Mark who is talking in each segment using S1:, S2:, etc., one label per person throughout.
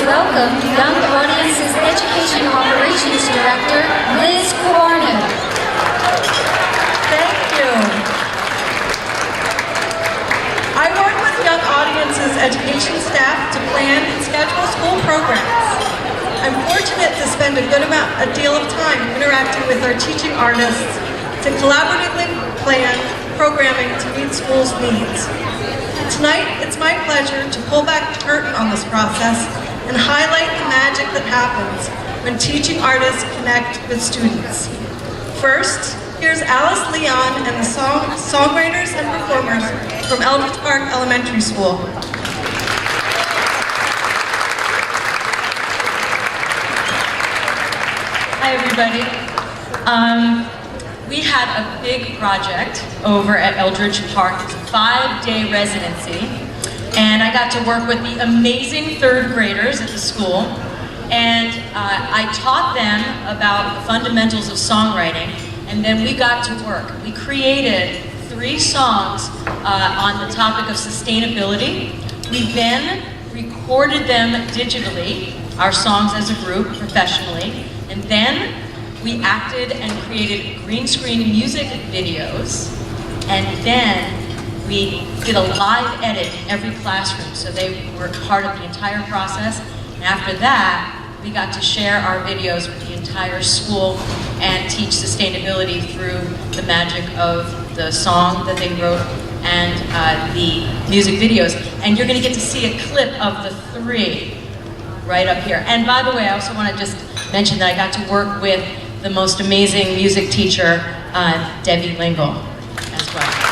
S1: welcome Young Audiences Education Operations Director, Liz Corner.
S2: Thank you. I work with Young Audiences education staff to plan and schedule school programs. I'm fortunate to spend a deal of time interacting with our teaching artists to collaboratively plan programming to meet schools' needs. Tonight, it's my pleasure to pull back the curtain on this process and highlight the magic that happens when teaching artists connect with students. First, here's Alice Leon and the songwriters and performers from Eldridge Park Elementary School.
S3: Hi, everybody. We had a big project over at Eldridge Park. It's a 5-day residency, and I got to work with the amazing third graders at the school, and I taught them about the fundamentals of songwriting, and then we got to work. We created 3 songs on the topic of sustainability. We then recorded them digitally, our songs as a group, professionally, and then we acted and created green screen music videos, and then we did a live edit in every classroom, so they were part of the entire process. And after that, we got to share our videos with the entire school and teach sustainability through the magic of the song that they wrote and the music videos. And you're gonna get to see a clip of the 3 right up here. And by the way, I also want to just mention that I got to work with the most amazing music teacher, Debbie Lingle, as well.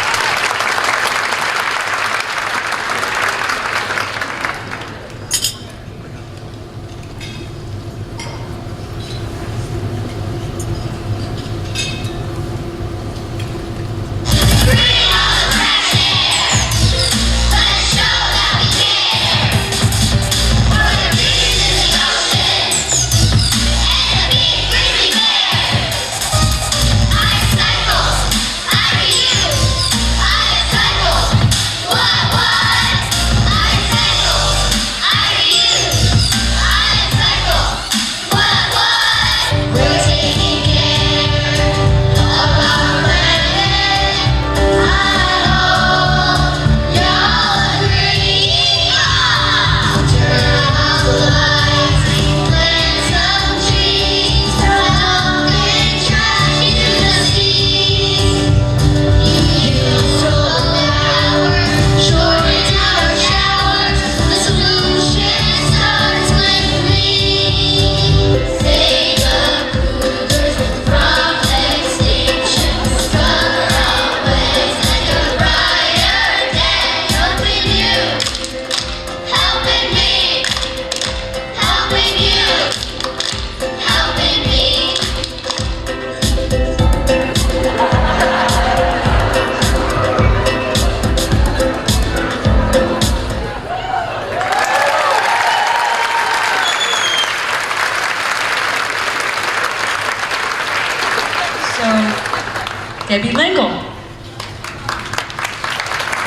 S3: Debbie Lingle.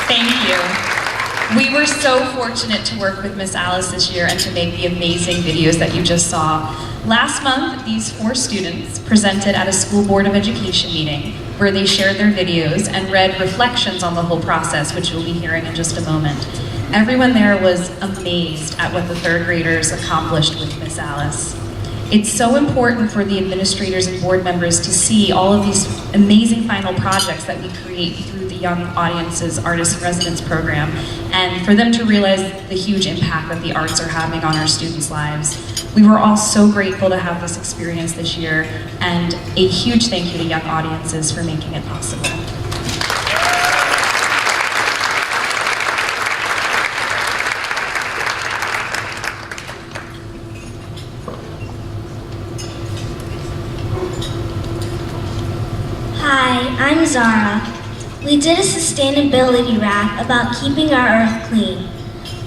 S4: Thank you. We were so fortunate to work with Miss Alice this year and to make the amazing videos that you just saw. Last month, these 4 students presented at a school board of education meeting where they shared their videos and read reflections on the whole process, which you'll be hearing in just a moment. Everyone there was amazed at what the 3rd graders accomplished with Miss Alice. It's so important for the administrators and board members to see all of these amazing final projects that we create through the Young Audiences Artist in Residence program, and for them to realize the huge impact that the arts are having on our students' lives. We were all so grateful to have this experience this year, and a huge thank you to Young Audiences for making it possible.
S5: Hi, I'm Zara. We did a sustainability rap about keeping our earth clean.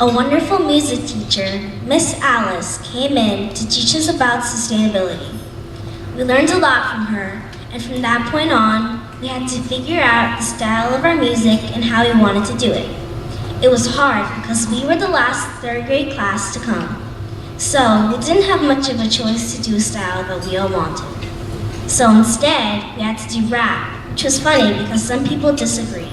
S5: A wonderful music teacher, Miss Alice, came in to teach us about sustainability. We learned a lot from her, and from that point on, we had to figure out the style of our music and how we wanted to do it. It was hard because we were the last 3rd grade class to come. So we didn't have much of a choice to do a style that we all wanted. So instead, we had to do rap, which was funny because some people disagreed.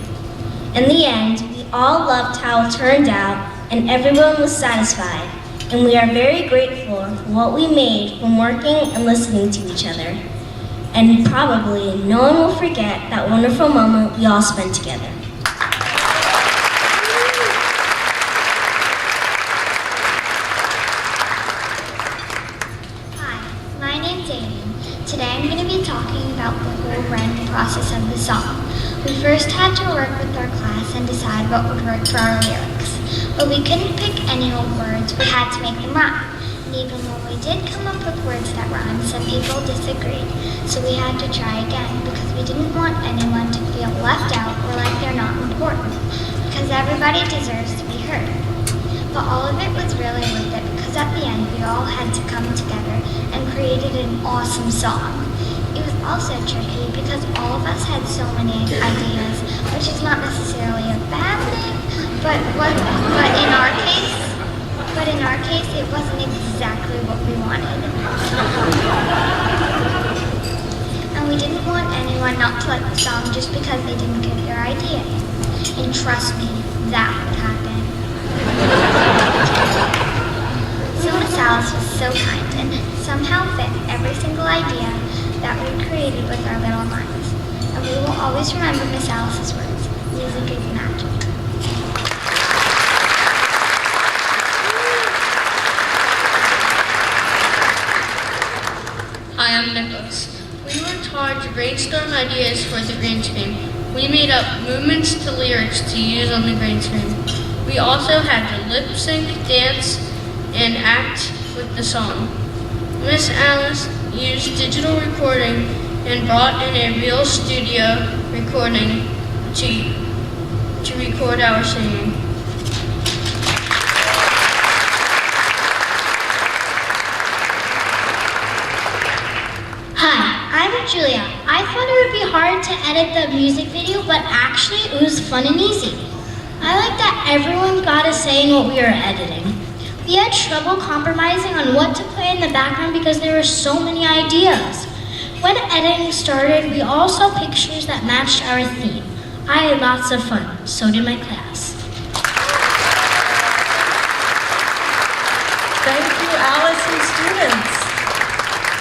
S5: In the end, we all loved how it turned out and everyone was satisfied. And we are very grateful for what we made from working and listening to each other. And probably no one will forget that wonderful moment we all spent together.
S6: Hi, my name's Aiden. Today I'm going to be talking about the whole writing process of the song. We first had to work with our class and decide what would work for our lyrics. But we couldn't pick any old words, we had to make them rhyme. And even when we did come up with words that rhymed, some people disagreed. So we had to try again because we didn't want anyone to feel left out or like they're not important. Because everybody deserves to be heard. But all of it was really worth it because at the end we all had to come together and created an awesome song. It was also tricky because all of us had so many ideas, which is not necessarily a bad thing, but in our case, it wasn't exactly what we wanted. And we didn't want anyone not to like the song just because they didn't get their idea. And trust me, that would happen. So Miss Alice was so kind and somehow fit every single idea that we created with our little minds. And we will always remember Miss Alice's words, music is magic.
S7: Hi, I'm Nicholas. We worked hard to brainstorm ideas for the green screen. We made up movements to lyrics to use on the green screen. We also had to lip sync, dance, and act with the song. Miss Alice used digital recording and brought in a real studio recording to record our singing.
S5: Hi, I'm Julia. I thought it would be hard to edit the music video, but actually it was fun and easy. I like that everyone got a say in what we were editing. We had trouble compromising on what to play in the background because there were so many ideas. When editing started, we all saw pictures that matched our theme. I had lots of fun, so did my class.
S2: Thank you, Alice and students.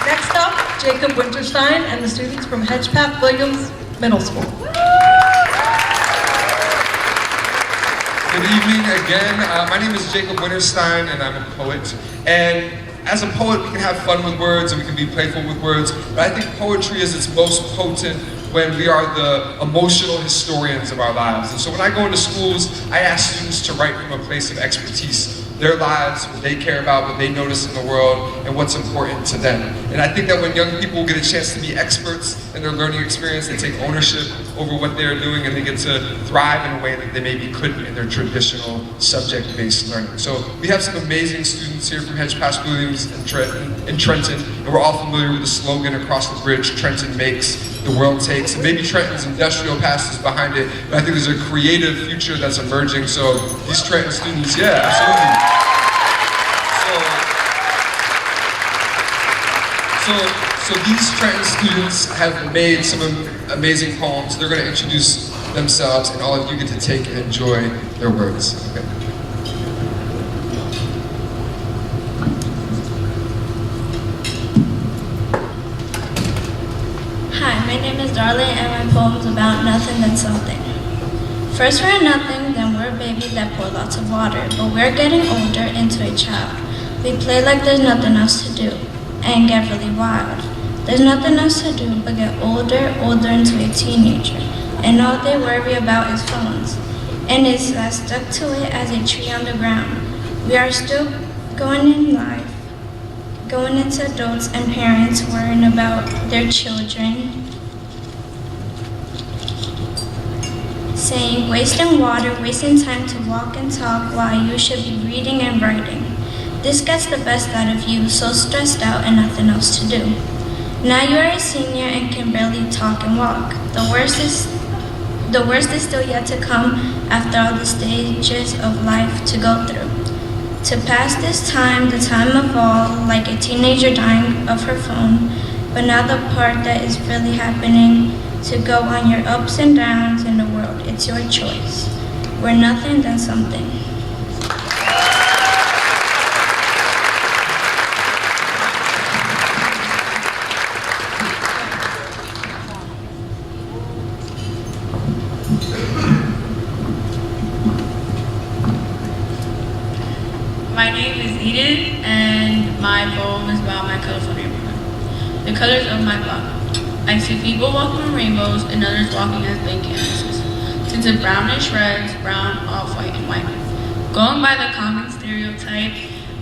S2: Next up, Jacob Winterstein and the students from Hedgepath Williams Middle School.
S8: Good evening again. My name is Jacob Winterstein and I'm a poet. And as a poet, we can have fun with words and we can be playful with words, but I think poetry is its most potent when we are the emotional historians of our lives. And so when I go into schools, I ask students to write from a place of expertise, their lives, what they care about, what they notice in the world, and what's important to them. And I think that when young people get a chance to be experts in their learning experience, they take ownership over what they're doing and they get to thrive in a way that they maybe couldn't in their traditional subject-based learning. So we have some amazing students here from Hedgepath Williams and Trenton, and we're all familiar with the slogan across the bridge, Trenton makes, the world takes. And maybe Trenton's industrial past is behind it, but I think there's a creative future that's emerging. So these Trenton students, yeah, absolutely. So these Trenton students have made some amazing poems. They're going to introduce themselves, and all of you get to take and enjoy their words. Okay.
S9: Hi, my name is Darla and my poem's about nothing then something. First we're nothing, then we're a baby that pour lots of water, but we're getting older into a child. We play like there's nothing else to do, and get really wild. There's nothing else to do but get older into a teenager, and all they worry about is phones, and it's as stuck to it as a tree on the ground. We are still going in life, going into adults and parents worrying about their children, saying wasting water, wasting time to walk and talk while you should be reading and writing. This gets the best out of you, so stressed out and nothing else to do. Now you are a senior and can barely talk and walk. The worst is still yet to come after all the stages of life to go through. To pass this time, the time of all, like a teenager dying of her phone, but now the part that is really happening, to go on your ups and downs in the world, it's your choice. We're nothing then something.
S7: My name is Eden, and my poem is about my colorful neighborhood. The colors of my block. I see people walking on rainbows and others walking as blank canvases. Tints of brownish reds, brown, off-white, and white. Going by the common stereotype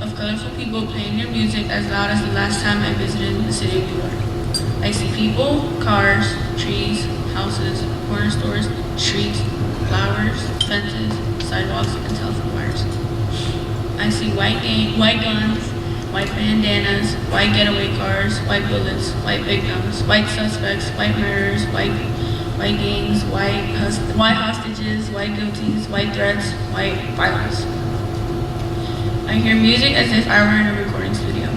S7: of colorful people playing their music as loud as the last time I visited the city of New York. I see people, cars, trees, houses, corner stores, streets, flowers, fences, sidewalks, and telephone wires. I see white guns, white bandanas, white getaway cars, white bullets, white victims, white suspects, white murderers, white gangs, white hostages, white guilties, white threats, white violence. I hear music as if I were in a recording studio,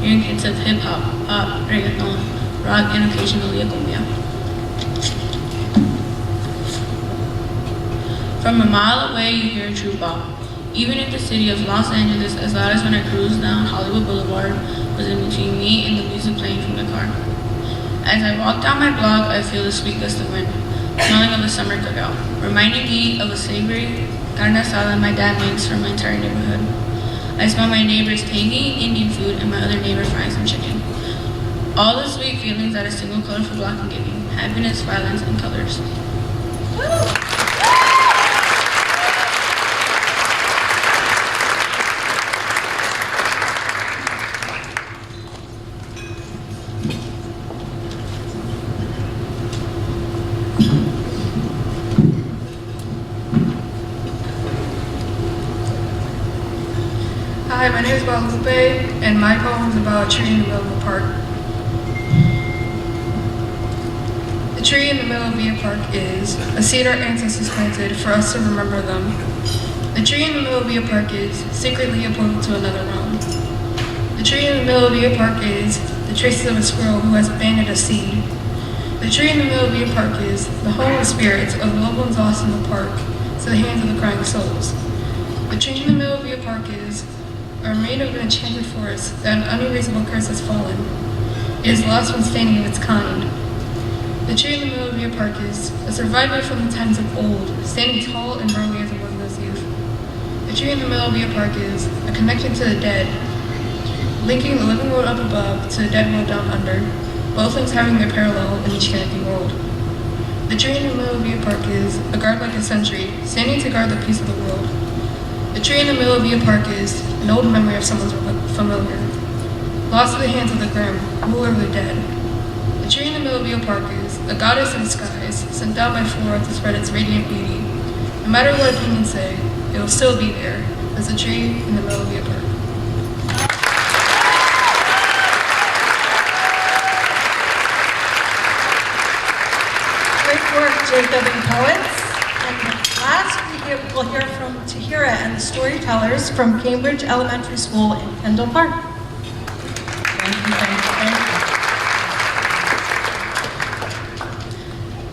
S7: hearing hits of hip-hop, pop, reggaeton, rock, and occasionally a cumbia. From a mile away, you hear a true bop. Even in the city of Los Angeles, as loud as when I cruised down Hollywood Boulevard was in between me and the music playing from the car. As I walk down my block, I feel the sweet gust of wind, smelling of the summer cookout, reminding me of a savory carne asada my dad makes for my entire neighborhood. I smell my neighbor's tangy Indian food and my other neighbor frying some chicken. All the sweet feelings that a single colorful block can give you, happiness, violence, and colors.
S10: Hi, my name is Guadalupe, and my poem is about a tree in the middle of a park. The tree in the middle of Via Park is a seed our ancestors planted for us to remember them. The tree in the middle of Via Park is secretly a portal to another realm. The tree in the middle of Via Park is the traces of a squirrel who has abandoned a seed. The tree in the middle of Via Park is the home of spirits of loved ones lost in the park to the hands of the crying souls. The tree in the middle of Via Park is are made of an enchanted forest that an unerasable curse has fallen. It is the last one standing of its kind. The tree in the middle of Via Park is a survivor from the times of old, standing tall and burly as it was in his youth. The tree in the middle of Via Park is a connection to the dead, linking the living world up above to the dead world down under, both things having their parallel in each connecting world. The tree in the middle of Via Park is a guard like a sentry, standing to guard the peace of the world. The tree in the middle of Via Park is an old memory of someone's familiar, lost to the hands of the grim, ruler of the dead. The tree in the middle of Via Park is a goddess in disguise, sent down by Flora to spread its radiant beauty. No matter what opinions say, it will still be there, as a tree in the middle of Via Park.
S2: Great work, Jacob and poets. And last, we'll hear from Tahira and the storytellers from Cambridge Elementary School in Kendall Park.
S11: Thank you.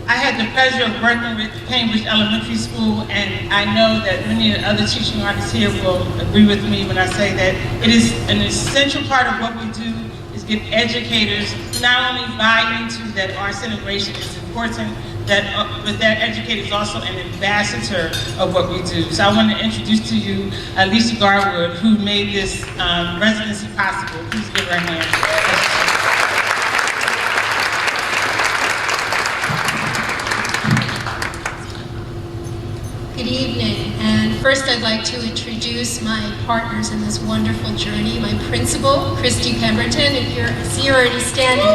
S11: I had the pleasure of working with Cambridge Elementary School, and I know that many of the other teaching artists here will agree with me when I say that it is an essential part of what we do is get educators to not only buy into that arts integration is important, but that educator is also an ambassador of what we do. So I want to introduce to you Lisa Garwood, who made this residency possible. Please give her a hand.
S12: Good evening, and first I'd like to introduce my partners in this wonderful journey. My principal, Christy Pemberton, if you're, I see you're already standing.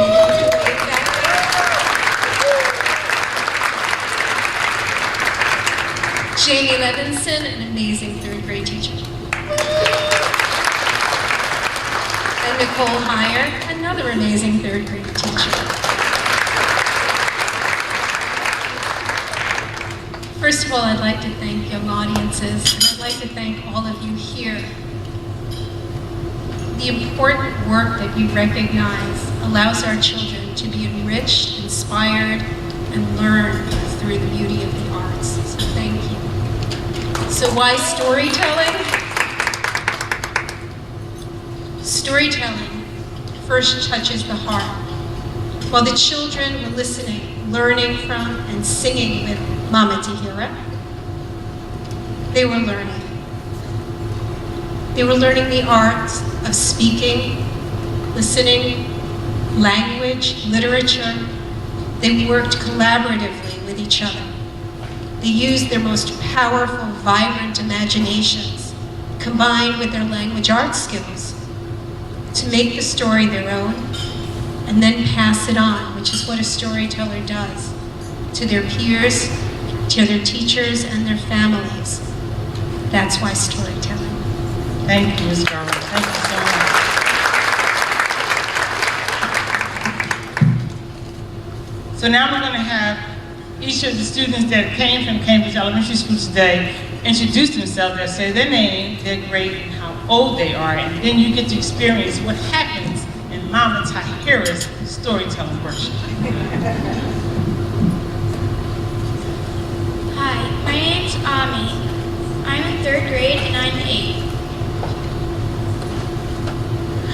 S12: Jamie Levinson, an amazing third grade teacher. And Nicole Heyer, another amazing third grade teacher. First of all, I'd like to thank young audiences, and I'd like to thank all of you here. The important work that you recognize allows our children to be enriched, inspired, and learn through the beauty of the arts. So thank you. So why storytelling? Storytelling first touches the heart. While the children were listening, learning from, and singing with Mama Tahira, they were learning. They were learning the art of speaking, listening, language, literature. They worked collaboratively with each other. They used their most powerful, vibrant imaginations, combined with their language arts skills, to make the story their own, and then pass it on, which is what a storyteller does, to their peers, to their teachers, and their families. That's why storytelling.
S11: Thank you, Ms. Garland. Thank you so much. So now we're going to have each of the students that came from Cambridge Elementary School today introduce themselves. They'll say their name, their grade, and how old they are, and then you get to experience what happens in Mama Tahira's storytelling workshop.
S9: Hi, my name's Ami. I'm in 3rd grade and I'm 8.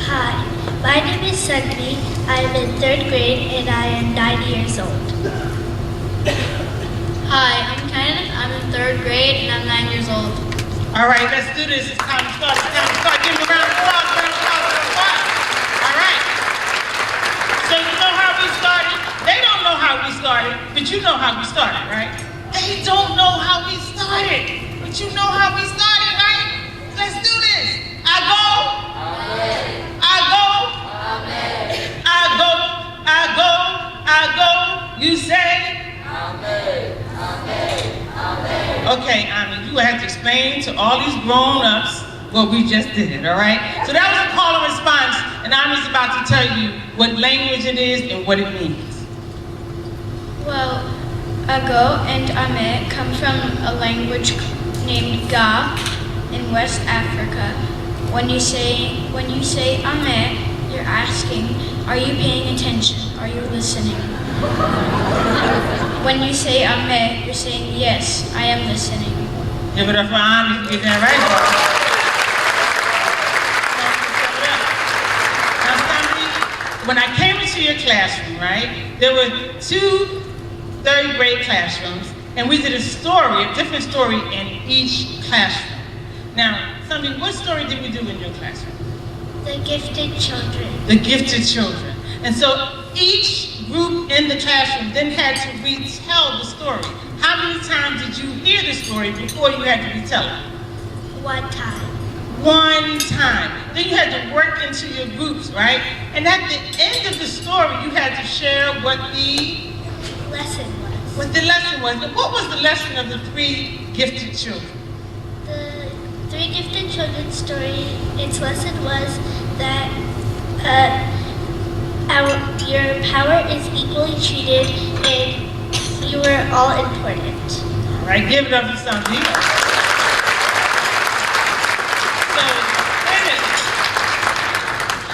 S5: Hi, my name is Sanvi. I'm in 3rd grade and I am 9 years old.
S7: Hi, I'm Kenneth. I'm in 3rd grade and I'm 9 years old.
S11: All right, let's do this. It's time to start. It's time to start. Give me a round of applause. Round of applause. Round of applause. All right. So you know how we started? They don't know how we started, but you know how we started, right? They don't know how we started, but you know how we started, right? Let's do this. I go. Amen. I go. Amen. I go. I go. I go. You say. Amen. Amen. Amen. Okay, Ami, you have to explain to all these grown-ups what we just did, all right? So that was a call and response, and Ami's about to tell you what language it is and what it means.
S9: Well, Ago and Ame come from a language named Ga in West Africa. When you say Ame, you're asking, are you paying attention? Are you listening? When you say Ame, you're saying, yes, I am listening.
S11: Give it up for Ami, you get that right. Now, Sandy, when I came into your classroom, right, there were 2 3rd grade classrooms, and we did a different story in each classroom. Now, Sandy, what story did we do in your classroom?
S5: The Gifted Children.
S11: The Gifted Children. And so each group in the classroom then had to retell the story. How many times did you hear the story before you had to retell it?
S5: 1 time.
S11: 1 time. Then you had to work into your groups, right? And at the end of the story, you had to share what the
S5: lesson was.
S11: What the lesson was. And what was the lesson of the 3 gifted children?
S5: The 3 Gifted Children story, its lesson was that your power is equally treated and you are all important.
S11: All right, give it up for somebody. So,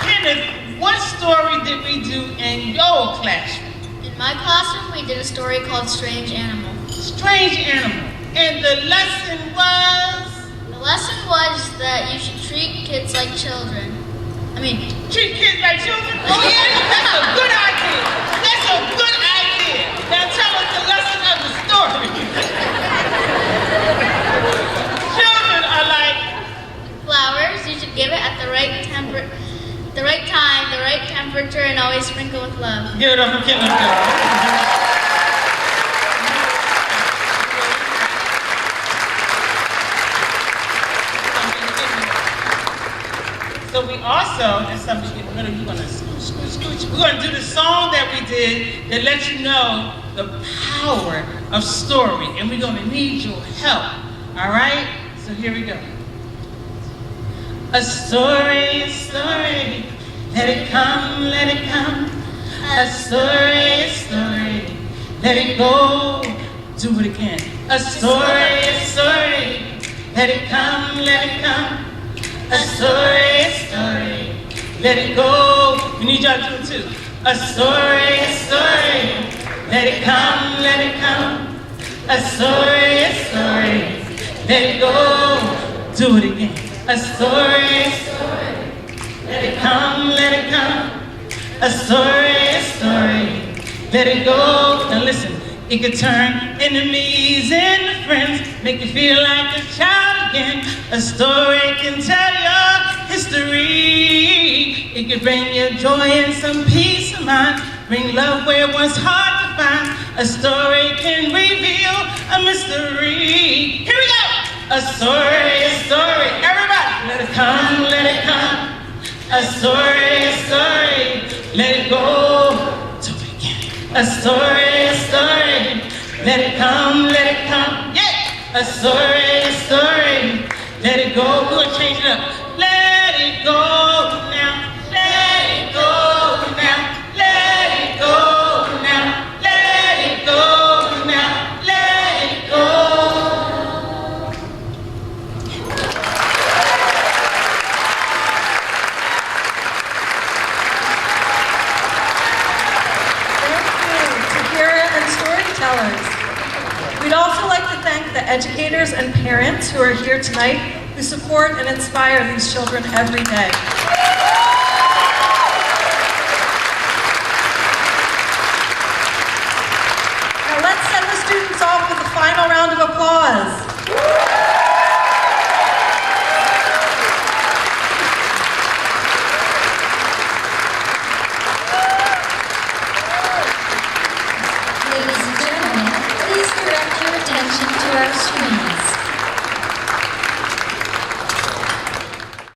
S11: Kenneth, what story did we do in your classroom?
S7: In my classroom, we did a story called Strange Animal.
S11: Strange Animal. And the lesson was?
S7: The lesson was that you should treat kids like children.
S11: Treat kids like children? Oh yeah, that's a good idea. That's a good idea. Now tell us the lesson of the story. Children are like
S7: flowers. You should give it at the right time, the right temperature, and always sprinkle with love.
S11: Give it up for Kenneth. So we also, and somebody in the middle, you're gonna scooch. We're gonna do the song that we did that lets you know the power of story, and we're gonna need your help. All right? So here we go. A story, let it come, let it come. A story, let it go. Do it again. A story, let it come, let it come. A story, let it go. We need y'all to do it too. A story, let it come, let it come. A story, let it go. Do it again. A story, let it come, let it come. A story, let it go. Now listen, it could turn enemies into friends, make you feel like a child again. A story can tell your history. It could bring you joy and some peace of mind, bring love where it was hard to find. A story can reveal a mystery. Here we go! A story, everybody! Let it come, let it come. A story, let it go. Do it again. A story, let it come, yeah! A story, let it go. We're gonna change it up. Let it go now, let it go now, let it go now, let it go now, let it go.
S2: Storytellers. We'd also like to thank the educators and parents who are here tonight who support and inspire these children every day.